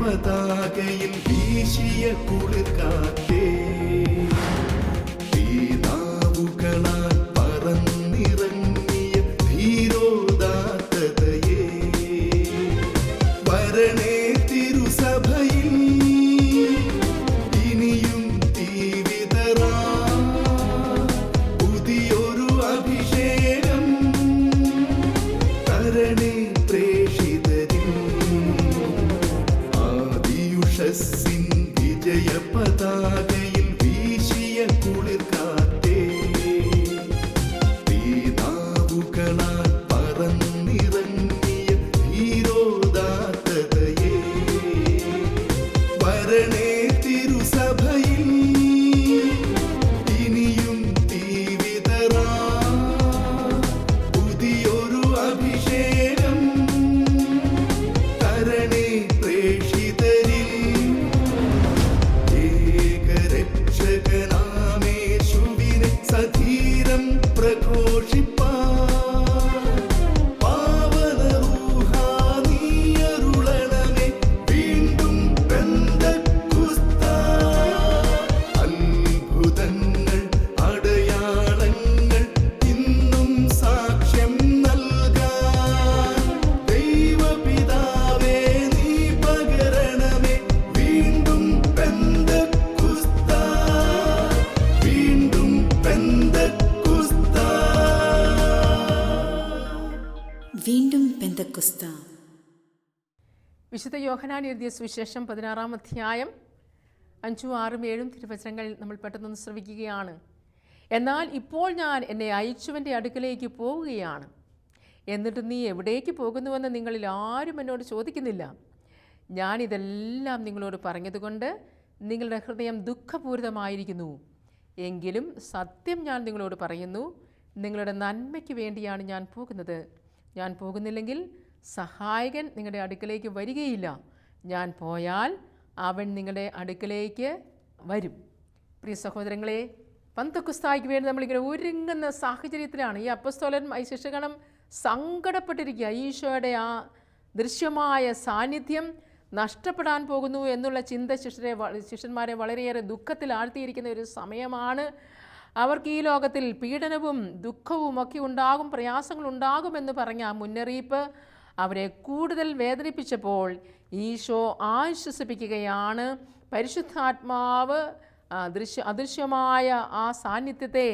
പതാകയിൽ വീശിയ കുളിർക്കാറ്റേ, തീനാവുകളാൽ പറന്നിറങ്ങിയ ധീരോദാത്തതയേ, വരണേ തിരുസഭയിൽ ഇനിയും തീവിതറാ പുതിയൊരു അഭിഷേകം തരണേ പ്രേഷിതരിൽ. ആദിയുഷസ്സിൻ വിജയ പതാകയിൽ വീശിയ കുളിർക്കാറ്റേ, തീനാവുകളാൽ പറന്നിറങ്ങിയ ധീരോദാത്തതയേ, വരണേ തിരുസഭയിൽ ഇനിയും തീവിതറാ പുതിയൊരു അഭിഷേകം തരണേ പ്രേഷിതരിൽ. ഏകരക്ഷകനാമേശുവിനെ സധീരം പ്രഘോഷിപ്പാൻ പാവന റൂഹാ നീയരുളണമേ വീണ്ടും പെന്തക്കുസ്താ. അത്ഭുതങ്ങൾ അടയാളങ്ങൾ ഇന്നും സാക്ഷ്യം നൽകാൻ ദൈവപിതാവേ നീ പകരണമേ വീണ്ടും പെന്തക്കുസ്താ, വീണ്ടും പെന്തക്കുസ്താ. വീണ്ടും പെന്തക്കുസ്ത. വിശുദ്ധ യോഹന്നാൻ എഴുതിയ സുവിശേഷം 16-ാം അധ്യായം 5, 6, 7 തിരുവചനങ്ങൾ നമ്മൾ പെട്ടെന്ന് ശ്രവിക്കുകയാണ്. എന്നാൽ ഇപ്പോൾ ഞാൻ എന്നെ അയച്ചവൻ്റെ അടുക്കലേക്ക് പോവുകയാണ്, എന്നിട്ട് നീ എവിടേക്ക് പോകുന്നുവെന്ന് നിങ്ങളിൽ ആരും എന്നോട് ചോദിക്കുന്നില്ല. ഞാനിതെല്ലാം നിങ്ങളോട് പറഞ്ഞതുകൊണ്ട് നിങ്ങളുടെ ഹൃദയം ദുഃഖപൂരിതമായിരിക്കുന്നു. എങ്കിലും സത്യം ഞാൻ നിങ്ങളോട് പറയുന്നു, നിങ്ങളുടെ നന്മയ്ക്ക് വേണ്ടിയാണ് ഞാൻ പോകുന്നത്. ഞാൻ പോകുന്നില്ലെങ്കിൽ സഹായകൻ നിങ്ങളുടെ അടുക്കലേക്ക് വരികയില്ല. ഞാൻ പോയാൽ അവൻ നിങ്ങളുടെ അടുക്കലേക്ക് വരും. പ്രിയ സഹോദരങ്ങളെ, പെന്തക്കുസ്തായ്ക്ക് വേണ്ടി നമ്മളിങ്ങനെ ഒരുങ്ങുന്ന സാഹചര്യത്തിലാണ് ഈ അപ്പസ്തോലൻ ശിഷ്യഗണം സങ്കടപ്പെട്ടിരിക്കുക. ഈശോയുടെ ആ ദൃശ്യമായ സാന്നിധ്യം നഷ്ടപ്പെടാൻ പോകുന്നു എന്നുള്ള ചിന്ത ശിഷ്യന്മാരെ വളരെയേറെ ദുഃഖത്തിൽ ആഴ്ത്തിയിരിക്കുന്ന ഒരു സമയമാണ്. അവർക്ക് ഈ ലോകത്തിൽ പീഡനവും ദുഃഖവും ഒക്കെ ഉണ്ടാകും, പ്രയാസങ്ങളുണ്ടാകുമെന്ന് പറഞ്ഞ ആ മുന്നറിയിപ്പ് അവരെ കൂടുതൽ വേദനിപ്പിച്ചപ്പോൾ ഈശോ ആശ്വസിപ്പിക്കുകയാണ്. പരിശുദ്ധാത്മാവ് അദൃശ്യമായ ആ സാന്നിധ്യത്തെ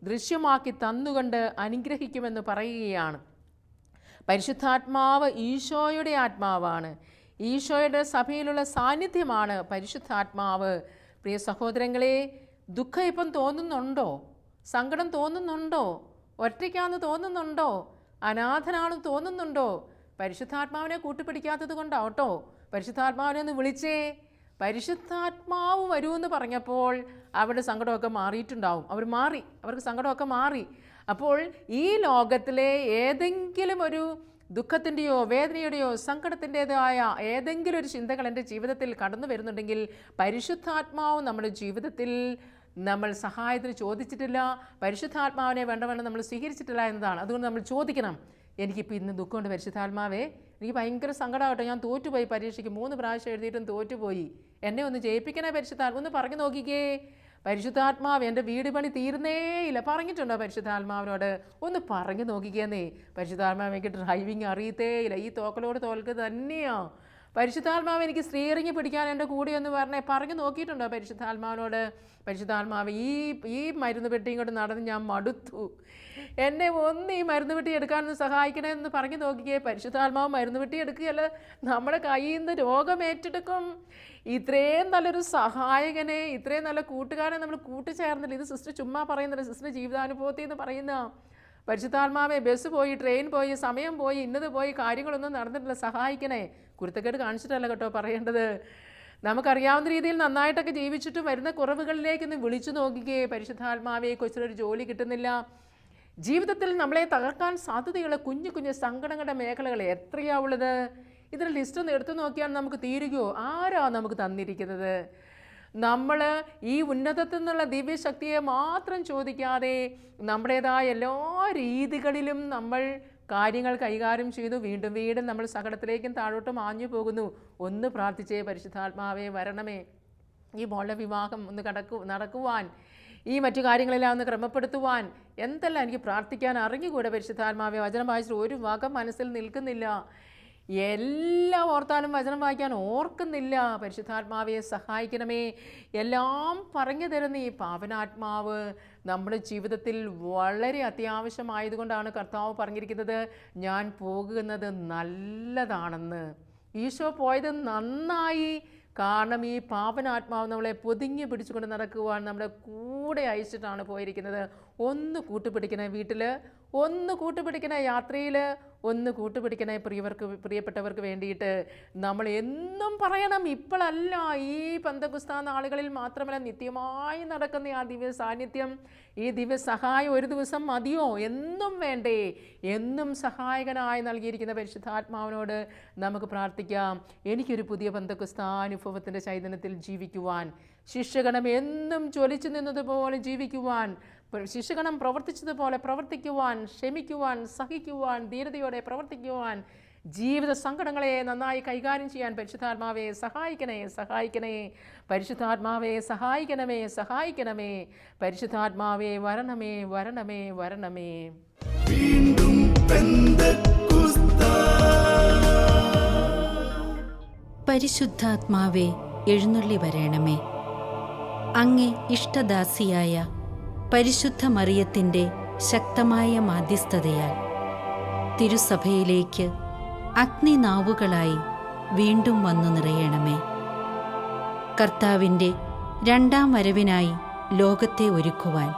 ദൃശ്യമാക്കി തന്നുകൊണ്ട് അനുഗ്രഹിക്കുമെന്ന് പറയുകയാണ്. പരിശുദ്ധാത്മാവ് ഈശോയുടെ ആത്മാവാണ്. ഈശോയുടെ സഭയിലുള്ള സാന്നിധ്യമാണ് പരിശുദ്ധാത്മാവ്. പ്രിയ സഹോദരങ്ങളെ, ദുഃഖം ഇപ്പം തോന്നുന്നുണ്ടോ? സങ്കടം തോന്നുന്നുണ്ടോ? ഒറ്റയ്ക്കാന്ന് തോന്നുന്നുണ്ടോ? അനാഥനാണെന്ന് തോന്നുന്നുണ്ടോ? പരിശുദ്ധാത്മാവിനെ കൂട്ടുപിടിക്കാത്തത് കൊണ്ടാവട്ടോ. പരിശുദ്ധാത്മാവിനെ ഒന്ന് വിളിച്ചേ. പരിശുദ്ധാത്മാവ് വരുമെന്ന് പറഞ്ഞപ്പോൾ അവരുടെ സങ്കടമൊക്കെ മാറിയിട്ടുണ്ടാവും. അവർക്ക് സങ്കടമൊക്കെ മാറി. അപ്പോൾ ഈ ലോകത്തിലെ ഏതെങ്കിലും ഒരു ദുഃഖത്തിൻ്റെയോ വേദനയുടെയോ സങ്കടത്തിൻ്റെതായ ഏതെങ്കിലും ഒരു ചിന്തകൾ എൻ്റെ ജീവിതത്തിൽ കടന്നു വരുന്നുണ്ടെങ്കിൽ പരിശുദ്ധാത്മാവ് നമ്മുടെ ജീവിതത്തിൽ നമ്മൾ സഹായത്തിന് ചോദിച്ചിട്ടില്ല, പരിശുദ്ധാത്മാവിനെ വേണ്ടവണ്ണം നമ്മൾ സ്വീകരിച്ചിട്ടില്ല എന്നതാണ്. അതുകൊണ്ട് നമ്മൾ ചോദിക്കണം, എനിക്കിപ്പോൾ ഇന്ന് ദുഃഖമുണ്ട് പരിശുദ്ധാത്മാവേ, എനിക്ക് ഭയങ്കര സങ്കടമാകട്ടെ, ഞാൻ തോറ്റുപോയി പരീക്ഷയ്ക്ക് 3 പ്രാവശ്യം എഴുതിയിട്ടും തോറ്റുപോയി, എന്നെ ഒന്ന് ജയിപ്പിക്കണേ പരിശുദ്ധാത്മാവ്. ഒന്ന് പറഞ്ഞു നോക്കിക്കേ. പരിശുദ്ധാത്മാവ് എൻ്റെ വീട് പണി തീർന്നേയില്ല പറഞ്ഞിട്ടുണ്ടോ പരിശുദ്ധാത്മാവിനോട്? ഒന്ന് പറഞ്ഞു നോക്കിക്കേന്നേ. പരിശുദ്ധാത്മാവ് എനിക്ക് ഡ്രൈവിങ് അറിയത്തേയില്ല, ഈ തോക്കലോട് തോൽക്ക് തന്നെയോ. പരിശുദ്ധാത്മാവ് എനിക്ക് സ്റ്റിയറിംഗ് പിടിക്കാൻ എൻ്റെ കൂടെ എന്ന് പറഞ്ഞു നോക്കിയിട്ടുണ്ടോ പരിശുദ്ധാത്മാവിനോട്? പരിശുദ്ധാത്മാവ് ഈ മരുന്ന് പെട്ടി ഇങ്ങോട്ട് നടന്ന് ഞാൻ മടുത്തു, എന്നെ ഒന്ന് ഈ മരുന്ന് പെട്ടി എടുക്കാനൊന്ന് സഹായിക്കണമെന്ന് പറഞ്ഞു നോക്കിക്കേ. പരിശുദ്ധാത്മാവ് മരുന്ന് പെട്ടി എടുക്കുകയല്ല, നമ്മുടെ കയ്യിൽ നിന്ന് രോഗം ഏറ്റെടുക്കും. ഇത്രയും നല്ലൊരു സഹായകനെ, ഇത്രയും നല്ല കൂട്ടുകാരനെ നമ്മൾ കൂട്ടിച്ചേർന്നില്ല. ഇത് സിസ്റ്റർ ചുമ്മാ പറയുന്നില്ല, സിസ്റ്റർ ജീവിതാനുഭവത്തിൽ നിന്ന് പറയുന്ന പരിശുദ്ധാത്മാവെ. ബസ് പോയി, ട്രെയിൻ പോയി, സമയം പോയി, ഇന്നത് പോയി, കാര്യങ്ങളൊന്നും നടന്നിട്ടില്ല, സഹായിക്കണേ. കുരുത്തക്കേട് കാണിച്ചിട്ടല്ല കേട്ടോ പറയേണ്ടത്. നമുക്കറിയാവുന്ന രീതിയിൽ നന്നായിട്ടൊക്കെ ജീവിച്ചിട്ട് വരുന്ന കുറവുകളിലേക്കൊന്ന് വിളിച്ചു നോക്കിക്കേ. പരിശുദ്ധാത്മാവെ, കൊച്ചിലൊരു ജോലി കിട്ടുന്നില്ല, ജീവിതത്തിൽ നമ്മളെ തകർക്കാൻ സാധ്യതയുള്ള കുഞ്ഞു കുഞ്ഞു സങ്കടങ്ങളുടെ മേഖലകൾ എത്രയാ ഉള്ളത്? ഇതിൻ്റെ ലിസ്റ്റ് ഒന്ന് എടുത്തു നോക്കിയാൽ നമുക്ക് തീരുകയോ? ആരാ നമുക്ക് തന്നിരിക്കുന്നത്? നമ്മൾ ഈ ഉന്നതത്തിൽ നിന്നുള്ള ദിവ്യശക്തിയെ മാത്രം ചോദിക്കാതെ നമ്മുടേതായ എല്ലാ രീതികളിലും നമ്മൾ കാര്യങ്ങൾ കൈകാര്യം ചെയ്തു. വീണ്ടും വീണ്ടും നമ്മൾ സകടത്തിലേക്കും താഴോട്ടും ആഞ്ഞു പോകുന്നു. ഒന്ന് പ്രാർത്ഥിച്ചേ, പരിശുദ്ധാത്മാവേ വരണമേ, ഈ മോളുടെ വിവാഹം ഒന്ന് നടക്കുവാൻ, ഈ മറ്റു കാര്യങ്ങളെല്ലാം ഒന്ന് ക്രമപ്പെടുത്തുവാൻ എന്തെല്ലാം എനിക്ക് പ്രാർത്ഥിക്കാൻ അറിഞ്ഞുകൂടെ പരിശുദ്ധാത്മാവേ. വചനം വായിച്ചിട്ട് ഒരു വക മനസ്സിൽ നിൽക്കുന്നില്ല, എല്ലാം ഓർത്താലും വചനം വായിക്കാൻ ഓർക്കുന്നില്ല. പരിശുദ്ധാത്മാവെ സഹായിക്കണമേ. എല്ലാം പറഞ്ഞു തരുന്ന ഈ പാവനാത്മാവ് നമ്മുടെ ജീവിതത്തിൽ വളരെ അത്യാവശ്യമായതുകൊണ്ടാണ് കർത്താവ് പറഞ്ഞിരിക്കുന്നത്, ഞാൻ പോകുന്നത് നല്ലതാണെന്ന്. ഈശോ പോയത് നന്നായി. കാരണം ഈ പാവനാത്മാവ് നമ്മളെ പൊതിഞ്ഞ് പിടിച്ചുകൊണ്ട് നടക്കുവാൻ നമ്മുടെ കൂടെ അയച്ചിട്ടാണ് പോയിരിക്കുന്നത്. ഒന്ന് കൂട്ടുപിടിക്കണേ വീട്ടിൽ, ഒന്ന് കൂട്ടുപിടിക്കണേ യാത്രയിൽ, ഒന്ന് കൂട്ടുപിടിക്കണേ പ്രിയപ്പെട്ടവർക്ക് വേണ്ടിയിട്ട്. നമ്മൾ എന്നും പറയണം, ഇപ്പോഴല്ല, ഈ പെന്തക്കോസ്ത് നാളുകളിൽ മാത്രമല്ല, നിത്യമായി നടക്കുന്ന ആ ദിവ്യ സാന്നിധ്യം, ഈ ദിവ്യ സഹായം ഒരു ദിവസം മതിയോ? എന്നും വേണ്ടേ? എന്നും സഹായകനായി നൽകിയിരിക്കുന്ന പരിശുദ്ധാത്മാവിനോട് നമുക്ക് പ്രാർത്ഥിക്കാം. എനിക്കൊരു പുതിയ പെന്തക്കോസ്ത് അനുഭവത്തിൻ്റെ ചൈതന്യത്തിൽ ജീവിക്കുവാൻ, ശിഷ്യഗണം എന്നും ജ്വലിച്ചു നിന്നതുപോലെ ജീവിക്കുവാൻ, ശിഷ്യഗണം പ്രവർത്തിച്ചതുപോലെ പ്രവർത്തിക്കുവാൻ, ക്ഷമിക്കുവാൻ, സഹിക്കുവാൻ, ധീരതയോടെ പ്രവർത്തിക്കുവാൻ, ജീവിത സങ്കടങ്ങളെ നന്നായി കൈകാര്യം ചെയ്യാൻ പരിശുദ്ധാത്മാവെ സഹായിക്കണേ, സഹായിക്കണേ. പരിശുദ്ധാത്മാവെ സഹായിക്കണമേ, സഹായിക്കണമേ. പരിശുദ്ധാത്മാവെ വരണമേ, വരണമേ, വരണമേ. വീണ്ടും പെന്തക്കോസ്താ. പരിശുദ്ധാത്മാവെ എഴുന്നള്ളി വരണമേ. അങ്ങേ ഇഷ്ടദാസിയായ പരിശുദ്ധ മറിയത്തിൻ്റെ ശക്തമായ മാധ്യസ്ഥതയാൽ തിരുസഭയിലേക്ക് അഗ്നിനാവുകളായി വീണ്ടും വന്നു നിറയണമേ. കർത്താവിൻ്റെ രണ്ടാം വരവിനായി ലോകത്തെ ഒരുക്കുവാൻ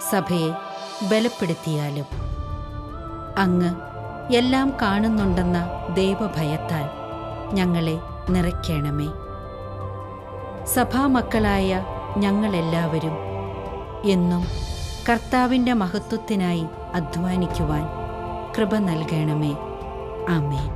സഭയെ ബലപ്പെടുത്തിയാലും അങ്ങ് എല്ലാം കാണുന്നുണ്ടെന്ന ദൈവഭയത്താൽ ഞങ്ങളെ നിറയ്ക്കണമേ. സഭാമക്കളായ ഞങ്ങളെല്ലാവരും എന്നും കർത്താവിൻ്റെ മഹത്വത്തിനായി അധ്വാനിക്കുവാൻ കൃപ നൽകണമേ. ആമേൻ.